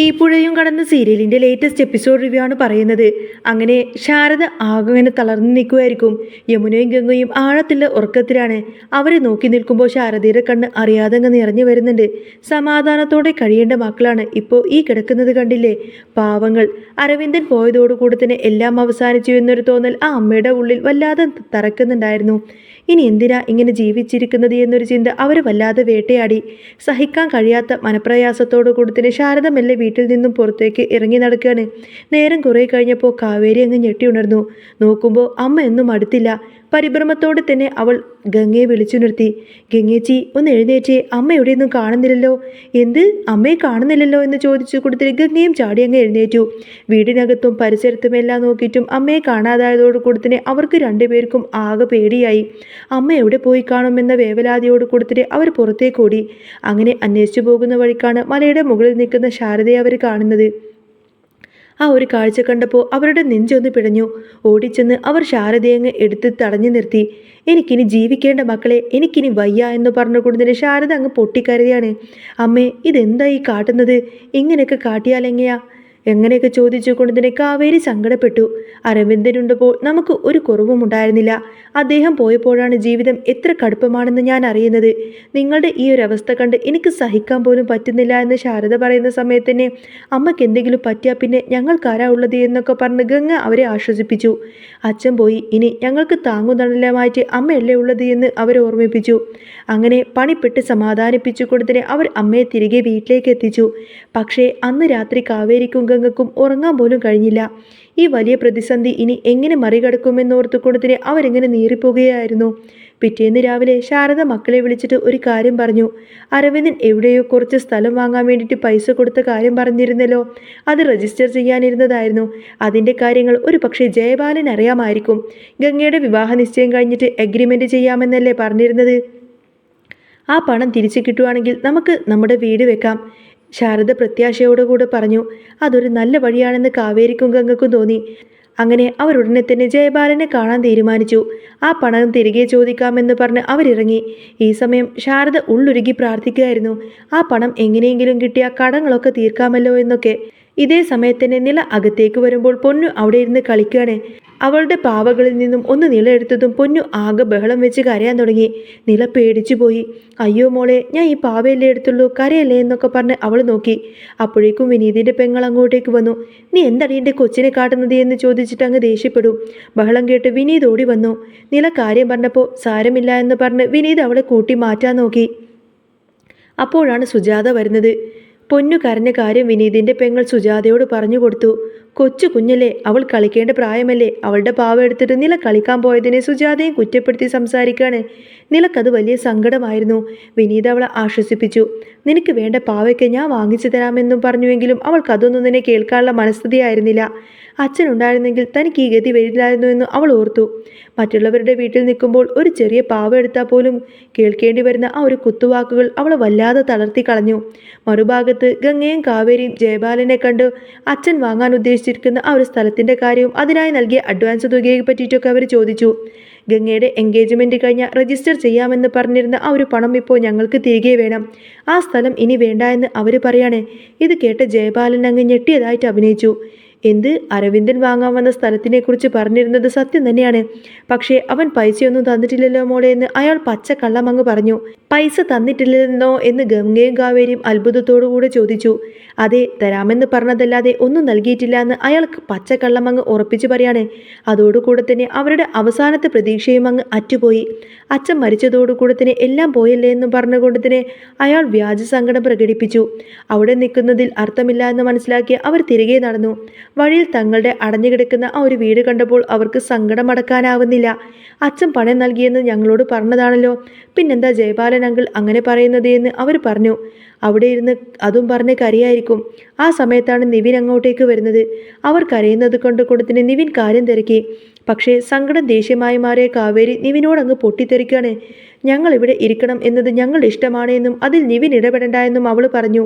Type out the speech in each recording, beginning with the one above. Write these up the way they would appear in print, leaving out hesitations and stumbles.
ഈ പുഴയും കടന്ന സീരിയലിൻ്റെ ലേറ്റസ്റ്റ് എപ്പിസോഡ് റിവ്യൂ ആണ് പറയുന്നത്. അങ്ങനെ ശാരദ ആകെ തളർന്നു നിൽക്കുമായിരിക്കും. യമുനയും ഗംഗയും ആഴത്തിലുള്ള ഉറക്കത്തിലാണ്. അവരെ നോക്കി നിൽക്കുമ്പോൾ ശാരദയുടെ കണ്ണ് അറിയാതെ അങ്ങ് നിറഞ്ഞു വരുന്നുണ്ട്. സമാധാനത്തോടെ കഴിയേണ്ട മക്കളാണ് ഇപ്പോൾ ഈ കിടക്കുന്നത് കണ്ടില്ലേ, പാവങ്ങൾ. അരവിന്ദൻ പോയതോടുകൂടി തന്നെ എല്ലാം അവസാനിച്ചു എന്നൊരു തോന്നൽ ആ അമ്മയുടെ ഉള്ളിൽ വല്ലാതെ തറക്കുന്നുണ്ടായിരുന്നു. ഇനി എന്തിനാ ഇങ്ങനെ ജീവിച്ചിരിക്കുന്നത് എന്നൊരു ചിന്ത അവർ വല്ലാതെ വേട്ടയാടി. സഹിക്കാൻ കഴിയാത്ത മനപ്രയാസത്തോടു കൂടി തന്നെ ശാരദ മെല്ലെ വീട്ടിൽ നിന്നും പുറത്തേക്ക് ഇറങ്ങി നടക്കുകയാണ്. നേരം കുറേ കഴിഞ്ഞപ്പോൾ കാവേരി അങ്ങ് ഞെട്ടി ഉണർന്നു. നോക്കുമ്പോൾ അമ്മ ഒന്നും അടുത്തില്ല. പരിഭ്രമത്തോടെ തന്നെ അവൾ ഗംഗയെ വിളിച്ചു നിർത്തി. ഗംഗേച്ചി, ഒന്ന് എഴുന്നേറ്റേ, അമ്മ എവിടെയൊന്നും കാണുന്നില്ലല്ലോ. എന്ത്, അമ്മയെ കാണുന്നില്ലല്ലോ എന്ന് ചോദിച്ചു കൊടുത്തിട്ട് ഗംഗയും ചാടി അങ്ങ് എഴുന്നേറ്റു. വീടിനകത്തും പരിസരത്തും എല്ലാം നോക്കിയിട്ടും അമ്മയെ കാണാതായതോടു കൂടി തന്നെ അവർക്ക് രണ്ടുപേർക്കും ആകെ പേടിയായി. അമ്മ എവിടെ പോയി കാണുമെന്ന വേവലാതിയോട് കൊടുത്തിട്ട് അവർ പുറത്തേക്ക് ഓടി. അങ്ങനെ അന്വേഷിച്ചു പോകുന്ന വഴിക്കാണ് മലയുടെ മുകളിൽ നിൽക്കുന്ന ശാരദയെ അവർ കാണുന്നത്. ആ ഒരു കാഴ്ച കണ്ടപ്പോൾ അവരുടെ നെഞ്ചൊന്ന് പിടഞ്ഞു. ഓടിച്ചെന്ന് അവർ ശാരദയങ്ങ് എടുത്ത് തടഞ്ഞു നിർത്തി. എനിക്കിനി ജീവിക്കേണ്ട മക്കളെ, എനിക്കിനി വയ്യ എന്ന് പറഞ്ഞുകൊണ്ടതിന് ശാരദ അങ്ങ് പൊട്ടിക്കരയാണ്. അമ്മേ, ഇതെന്താ ഈ കാട്ടുന്നത്? ഇങ്ങനെയൊക്കെ കാട്ടിയാലെങ്ങനെയാ? എങ്ങനെയൊക്കെ ചോദിച്ചുകൊണ്ട് തന്നെ കാവേരി സങ്കടപ്പെട്ടു. അരവിന്ദനുണ്ടപ്പോൾ നമുക്ക് ഒരു കുറവും ഉണ്ടായിരുന്നില്ല. അദ്ദേഹം പോയപ്പോഴാണ് ജീവിതം എത്ര കടുപ്പമാണെന്ന് ഞാൻ അറിയുന്നത്. നിങ്ങളുടെ ഈ ഒരു അവസ്ഥ കണ്ട് എനിക്ക് സഹിക്കാൻ പോലും പറ്റുന്നില്ല എന്ന് ശാരദ പറയുന്ന സമയത്ത് തന്നെ അമ്മയ്ക്ക് എന്തെങ്കിലും പറ്റിയാൽ പിന്നെ ഞങ്ങൾക്കാരാ ഉള്ളത് എന്നൊക്കെ പറഞ്ഞ് ഗംഗ അവരെ ആശ്വസിപ്പിച്ചു. അച്ഛൻ പോയി, ഇനി ഞങ്ങൾക്ക് താങ്ങുതണലമായിട്ട് അമ്മയല്ലേ ഉള്ളത് എന്ന് അവരെ ഓർമ്മിപ്പിച്ചു. അങ്ങനെ പണിപ്പെട്ട് സമാധാനിപ്പിച്ചു കൊടുത്തിട്ട് അവർ അമ്മയെ തിരികെ വീട്ടിലേക്ക് എത്തിച്ചു. പക്ഷേ അന്ന് രാത്രി കാവേരിക്കും ഗംഗക്കും ഉറങ്ങാൻ പോലും കഴിഞ്ഞില്ല. ഈ വലിയ പ്രതിസന്ധി ഇനി എങ്ങനെ മറികടക്കുമെന്നോർത്തു കൊടുത്തിട്ട് അവരെങ്ങനെ നീറിപ്പോകുകയായിരുന്നു. പിറ്റേന്ന് രാവിലെ ശാരദ മക്കളെ വിളിച്ചിട്ട് ഒരു കാര്യം പറഞ്ഞു. അരവിന്ദൻ എവിടെയോ കുറച്ച് സ്ഥലം വാങ്ങാൻ വേണ്ടിയിട്ട് പൈസ കൊടുത്ത കാര്യം പറഞ്ഞിരുന്നല്ലോ, അത് രജിസ്റ്റർ ചെയ്യാനിരുന്നതായിരുന്നു. അതിൻ്റെ കാര്യങ്ങൾ ഒരു പക്ഷേ ജയപാലൻ അറിയാമായിരിക്കും. ഗംഗയുടെ വിവാഹ നിശ്ചയം കഴിഞ്ഞിട്ട് എഗ്രിമെൻ്റ് ചെയ്യാമെന്നല്ലേ പറഞ്ഞിരുന്നത്? ആ പണം തിരിച്ചു കിട്ടുവാണെങ്കിൽ നമുക്ക് നമ്മുടെ വീട് വെക്കാം, ശാരദ പ്രത്യാശയോടുകൂടെ പറഞ്ഞു. അതൊരു നല്ല വഴിയാണെന്ന് കാവേരിക്കും ഗംഗക്കും തോന്നി. അങ്ങനെ അവർ ഉടനെ തന്നെ ജയപാലനെ കാണാൻ തീരുമാനിച്ചു. ആ പണം തിരികെ ചോദിക്കാമെന്ന് പറഞ്ഞ് അവരിറങ്ങി. ഈ സമയം ശാരദ ഉള്ളുരുകി പ്രാർത്ഥിക്കുകയായിരുന്നു. ആ പണം എങ്ങനെയെങ്കിലും കിട്ടിയ കടങ്ങളൊക്കെ തീർക്കാമല്ലോ എന്നൊക്കെ. ഇതേ സമയത്തന്നെ നില അകത്തേക്ക് വരുമ്പോൾ പൊന്നു അവിടെ ഇരുന്ന് കളിക്കുകയാണ്. അവളുടെ പാവകളിൽ നിന്നും ഒന്ന് നില എടുത്തതും പൊന്നു ആകെ ബഹളം വെച്ച് കരയാൻ തുടങ്ങി. നില പേടിച്ചു പോയി. അയ്യോ മോളെ, ഞാൻ ഈ പാവയല്ലേ എടുത്തുള്ളൂ, കരയല്ലേ എന്നൊക്കെ പറഞ്ഞ് അവൾ നോക്കി. അപ്പോഴേക്കും വിനീതിൻ്റെ പെങ്ങൾ അങ്ങോട്ടേക്ക് വന്നു. നീ എന്താണ് എൻ്റെ കൊച്ചിനെ കാട്ടുന്നത് എന്ന് ചോദിച്ചിട്ട് അങ്ങ് ദേഷ്യപ്പെടും. ബഹളം കേട്ട് വിനീത് ഓടി വന്നു. നില കാര്യം പറഞ്ഞപ്പോൾ സാരമില്ല എന്ന് പറഞ്ഞ് വിനീത് അവളെ കൂട്ടി മാറ്റാൻ നോക്കി. അപ്പോഴാണ് സുജാത വരുന്നത്. പൊന്നു കരഞ്ഞ കാര്യം വിനീതിൻ്റെ പെങ്ങൾ സുജാതയോട് പറഞ്ഞു കൊടുത്തു. കൊച്ചു കുഞ്ഞല്ലേ, അവൾ കളിക്കേണ്ട പ്രായമല്ലേ. അവളുടെ പാവ എടുത്തിട്ട് നില കളിക്കാൻ പോയതിനെ സുജാതയും കുറ്റപ്പെടുത്തി സംസാരിക്കുകയാണ്. നിലക്കത് വലിയ സങ്കടമായിരുന്നു. വിനീത അവളെ ആശ്വസിപ്പിച്ചു. നിനക്ക് വേണ്ട പാവയ്ക്ക് ഞാൻ വാങ്ങിച്ചു തരാമെന്നും പറഞ്ഞുവെങ്കിലും അവൾക്കതൊന്നും തന്നെ കേൾക്കാനുള്ള മനസ്ഥിതിയായിരുന്നില്ല. അച്ഛനുണ്ടായിരുന്നെങ്കിൽ തനിക്ക് ഈ ഗതി വരില്ലായിരുന്നു എന്ന് അവൾ ഓർത്തു. മറ്റുള്ളവരുടെ വീട്ടിൽ നിൽക്കുമ്പോൾ ഒരു ചെറിയ പാവ എടുത്താൽ പോലും കേൾക്കേണ്ടി വരുന്ന ആ ഒരു കുത്തുവാക്കുകൾ അവളെ വല്ലാതെ തളർത്തി കളഞ്ഞു. മറുഭാഗത്ത് ഗംഗയും കാവേരിയും ജയപാലനെ കണ്ട് അച്ഛൻ വാങ്ങാൻ ഉദ്ദേശിച്ചിരിക്കുന്ന ആ ഒരു സ്ഥലത്തിൻ്റെ കാര്യവും അതിനായി നൽകിയ അഡ്വാൻസ് തുകയെ പറ്റിയിട്ടൊക്കെ അവർ ചോദിച്ചു. ഗംഗയുടെ എൻഗേജ്മെൻറ്റ് കഴിഞ്ഞാൽ രജിസ്റ്റർ ചെയ്യാമെന്ന് പറഞ്ഞിരുന്ന ആ ഒരു പണം ഇപ്പോൾ ഞങ്ങൾക്ക് തിരികെ വേണം. ആ സ്ഥലം ഇനി വേണ്ട എന്ന് അവർ പറയാണ്. ഇത് കേട്ട ജയപാലൻ അങ്ങ് ഞെട്ടിയതായിട്ട് അഭിനയിച്ചു. എന്ത്, അരവിന്ദൻ വാങ്ങാൻ വന്ന സ്ഥലത്തിനെക്കുറിച്ച് പറഞ്ഞിരുന്നത് സത്യം തന്നെയാണ്. പക്ഷേ അവൻ പൈസയൊന്നും തന്നിട്ടില്ലല്ലോ മോളെ എന്ന് അയാൾ പച്ചക്കള്ളം അങ്ങ് പറഞ്ഞു. പൈസ തന്നിട്ടില്ലെന്നോ എന്ന് ഗംഗയും കാവേരിയും അത്ഭുതത്തോടു കൂടെ ചോദിച്ചു. അതെ, തരാമെന്ന് പറഞ്ഞതല്ലാതെ ഒന്നും നൽകിയിട്ടില്ല എന്ന് അയാൾ പച്ചക്കള്ളം അങ്ങ് ഉറപ്പിച്ചു പറയാണ്. അതോടുകൂടെ തന്നെ അവരുടെ അവസാനത്തെ പ്രതീക്ഷയും അങ്ങ് അറ്റുപോയി. അച്ഛൻ മരിച്ചതോടുകൂടെ തന്നെ എല്ലാം പോയല്ലേ എന്നും പറഞ്ഞുകൊണ്ട് തന്നെ അയാൾ വ്യാജ സങ്കടം പ്രകടിപ്പിച്ചു. അവിടെ നിൽക്കുന്നതിൽ അർത്ഥമില്ല എന്ന് മനസ്സിലാക്കി അവർ തിരികെ നടന്നു. വഴിയിൽ തങ്ങളുടെ അടഞ്ഞുകിടക്കുന്ന ആ ഒരു വീട് കണ്ടപ്പോൾ അവർക്ക് സങ്കടം അടക്കാനാവുന്നില്ല. അച്ഛൻ പണം നൽകിയെന്ന് ഞങ്ങളോട് പറഞ്ഞതാണല്ലോ, പിന്നെന്താ ജയപാലൻ അങ്കിൾ അങ്ങനെ പറയുന്നത് എന്ന് അവർ പറഞ്ഞു. അവിടെ ഇരുന്ന് അതും പറഞ്ഞ് കരയായിരിക്കും. ആ സമയത്താണ് നിവിൻ അങ്ങോട്ടേക്ക് വരുന്നത്. അവർ കരയുന്നത് കൊണ്ടുകൊടുത്തിന് നിവിൻ കാര്യം തിരക്കി. പക്ഷേ സങ്കടം ദേഷ്യമായി മാറിയ കാവേരി നിവിനോടങ്ങ് പൊട്ടിത്തെറിക്കുകയാണ്. ഞങ്ങളിവിടെ ഇരിക്കണം എന്നത് ഞങ്ങളുടെ ഇഷ്ടമാണ് എന്നും അതിൽ നിവിൻ ഇടപെടേണ്ട എന്നും അവൾ പറഞ്ഞു.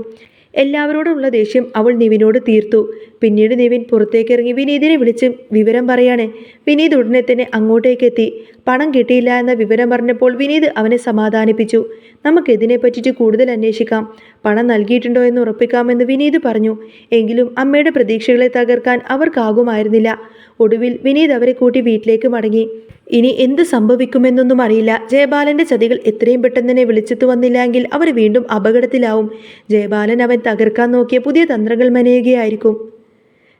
എല്ലാവരോടുമുള്ള ദേഷ്യം അവൾ നിവിനോട് തീർത്തു. പിന്നീട് നിവിൻ പുറത്തേക്കിറങ്ങി വിനീതിനെ വിളിച്ച് വിവരം പറയാണ്. വിനീത് ഉടനെ തന്നെ അങ്ങോട്ടേക്കെത്തി. പണം കിട്ടിയില്ല എന്ന വിവരം പറഞ്ഞപ്പോൾ വിനീത് അവനെ സമാധാനിപ്പിച്ചു. നമുക്കിതിനെ പറ്റിയിട്ട് കൂടുതൽ അന്വേഷിക്കാം, പണം നൽകിയിട്ടുണ്ടോ എന്ന് ഉറപ്പിക്കാമെന്ന് വിനീത് പറഞ്ഞു. എങ്കിലും അമ്മയുടെ പ്രതീക്ഷകളെ തകർക്കാൻ അവർക്കാകുമായിരുന്നില്ല. ഒടുവിൽ വിനീത് അവരെ കൂട്ടി വീട്ടിലേക്ക് മടങ്ങി. ഇനി എന്ത് സംഭവിക്കുമെന്നൊന്നും അറിയില്ല. ജയബാലന്റെ ചതികൾ എത്രയും പെട്ടെന്ന് തന്നെ വിളിച്ചെത്തു വന്നില്ല എങ്കിൽ അവർ വീണ്ടും അപകടത്തിലാവും. ജയബാലൻ അവൻ തകർക്കാൻ നോക്കിയ പുതിയ തന്ത്രങ്ങൾ മെനയുകയായിരിക്കും.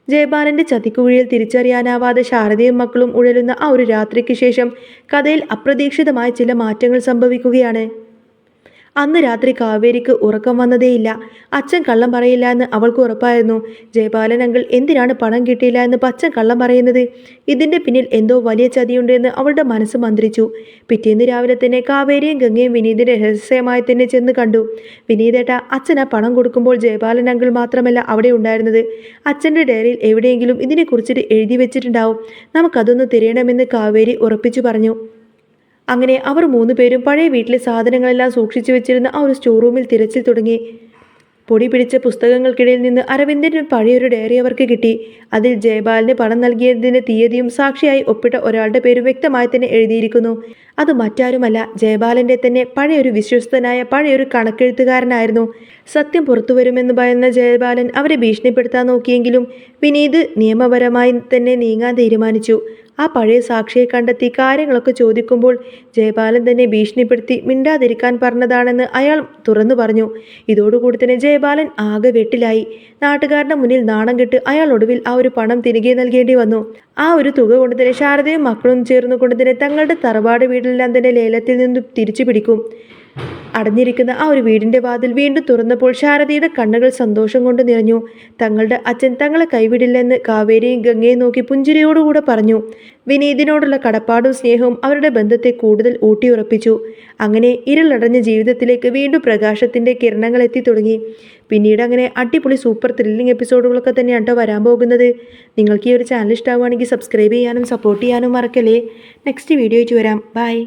ജയബാലന്റെ ചതിക്കുഴിയിൽ തിരിച്ചറിയാനാവാതെ ശാരദയും മക്കളും ഉഴലുന്ന ആ ഒരു രാത്രിക്ക് ശേഷം കഥയിൽ അപ്രതീക്ഷിതമായ ചില മാറ്റങ്ങൾ സംഭവിക്കുകയാണ്. അന്ന് രാത്രി കാവേരിക്ക് ഉറക്കം വന്നതേയില്ല. അച്ഛൻ കള്ളം പറയില്ല എന്ന് അവൾക്ക് ഉറപ്പായിരുന്നു. ജയബാലൻ അങ്കിൾ എന്തിനാണ് പണം കിട്ടിയില്ല എന്ന് പച്ചൻ കള്ളം പറയുന്നത്? ഇതിൻ്റെ പിന്നിൽ എന്തോ വലിയ ചതിയുണ്ട് എന്ന് അവളുടെ മനസ്സ് മന്ത്രിച്ചു. പിറ്റേന്ന് രാവിലെ തന്നെ കാവേരിയും ഗംഗയും വിനീതിനെ രഹസ്യമായി തന്നെ ചെന്ന് കണ്ടു. വിനീതേട്ട, അച്ഛൻ ആ പണം കൊടുക്കുമ്പോൾ ജയബാലൻ അങ്കിൾ മാത്രമല്ല അവിടെ ഉണ്ടായിരുന്നത്. അച്ഛൻ്റെ ഡയറിയിൽ എവിടെയെങ്കിലും ഇതിനെക്കുറിച്ചിട്ട് എഴുതി വെച്ചിട്ടുണ്ടാവും. നമുക്കതൊന്ന് തിരയണമെന്ന് കാവേരി ഉറപ്പിച്ചു പറഞ്ഞു. അങ്ങനെ അവർ 3 പേരും പഴയ വീട്ടിലെ സാധനങ്ങളെല്ലാം സൂക്ഷിച്ചു വെച്ചിരുന്ന ആ ഒരു സ്റ്റോർ റൂമിൽ തിരച്ചിൽ തുടങ്ങി. പൊടി പിടിച്ച പുസ്തകങ്ങൾക്കിടയിൽ നിന്ന് അരവിന്ദൻ്റെ പഴയൊരു ഡയറി അവർക്ക് കിട്ടി. അതിൽ ജയബാലിന് പണം നൽകിയതിൻ്റെ തീയതിയും സാക്ഷിയായി ഒപ്പിട്ട ഒരാളുടെ പേരും വ്യക്തമായി തന്നെ എഴുതിയിരിക്കുന്നു. അത് മറ്റാരുമല്ല, ജയബാലൻ്റെ തന്നെ പഴയൊരു വിശ്വസ്തനായ പഴയൊരു കണക്കെഴുത്തുകാരനായിരുന്നു. സത്യം പുറത്തു വരുമെന്ന് ഭയന്ന ജയബാലൻ അവരെ ഭീഷണിപ്പെടുത്താൻ നോക്കിയെങ്കിലും വിനീത് നിയമപരമായി തന്നെ നീങ്ങാൻ തീരുമാനിച്ചു. ആ പഴയ സാക്ഷിയെ കണ്ടെത്തി കാര്യങ്ങളൊക്കെ ചോദിക്കുമ്പോൾ ജയബാലൻ തന്നെ ഭീഷണിപ്പെടുത്തി മിണ്ടാതിരിക്കാൻ പറഞ്ഞതാണെന്ന് അയാൾ തുറന്നു പറഞ്ഞു. ഇതോടുകൂടി തന്നെ ജയബാലൻ ആകെ വെട്ടിലായി. നാട്ടുകാരുടെ മുന്നിൽ നാണം കെട്ട് അയാൾ ഒടുവിൽ ആ ഒരു പണം തിരികെ നൽകേണ്ടി വന്നു. ആ ഒരു തുക കൊണ്ട് തന്നെ ശാരദയും മക്കളും ചേർന്നുകൊണ്ട് തന്നെ തങ്ങളുടെ തറവാട് വീട്ടിലെല്ലാം തന്നെ ലേലത്തിൽ നിന്നും തിരിച്ചു പിടിക്കും. അടഞ്ഞിരിക്കുന്ന ആ ഒരു വീടിൻ്റെ വാതിൽ വീണ്ടും തുറന്നപ്പോൾ ശാരദയുടെ കണ്ണുകൾ സന്തോഷം കൊണ്ട് നിറഞ്ഞു. തങ്ങളുടെ അച്ഛൻ തങ്ങളെ കൈവിടില്ലെന്ന് കാവേരിയും ഗംഗയും നോക്കി പുഞ്ചിരിയോടുകൂടെ പറഞ്ഞു. വിനീതിനോടുള്ള കടപ്പാടും സ്നേഹവും അവരുടെ ബന്ധത്തെ കൂടുതൽ ഊട്ടിയുറപ്പിച്ചു. അങ്ങനെ ഇരുളടഞ്ഞ ജീവിതത്തിലേക്ക് വീണ്ടും പ്രകാശത്തിൻ്റെ കിരണങ്ങൾ എത്തി തുടങ്ങി. പിന്നീട് അങ്ങനെ അടിപൊളി സൂപ്പർ ത്രില്ലിംഗ് എപ്പിസോഡുകളൊക്കെ തന്നെയാണ് കേട്ടോ വരാൻ പോകുന്നത്. നിങ്ങൾക്ക് ഈ ഒരു ചാനൽ ഇഷ്ടമാവുകയാണെങ്കിൽ സബ്സ്ക്രൈബ് ചെയ്യാനും സപ്പോർട്ട് ചെയ്യാനും മറക്കല്ലേ. നെക്സ്റ്റ് വീഡിയോ ആയിട്ട് വരാം. ബൈ.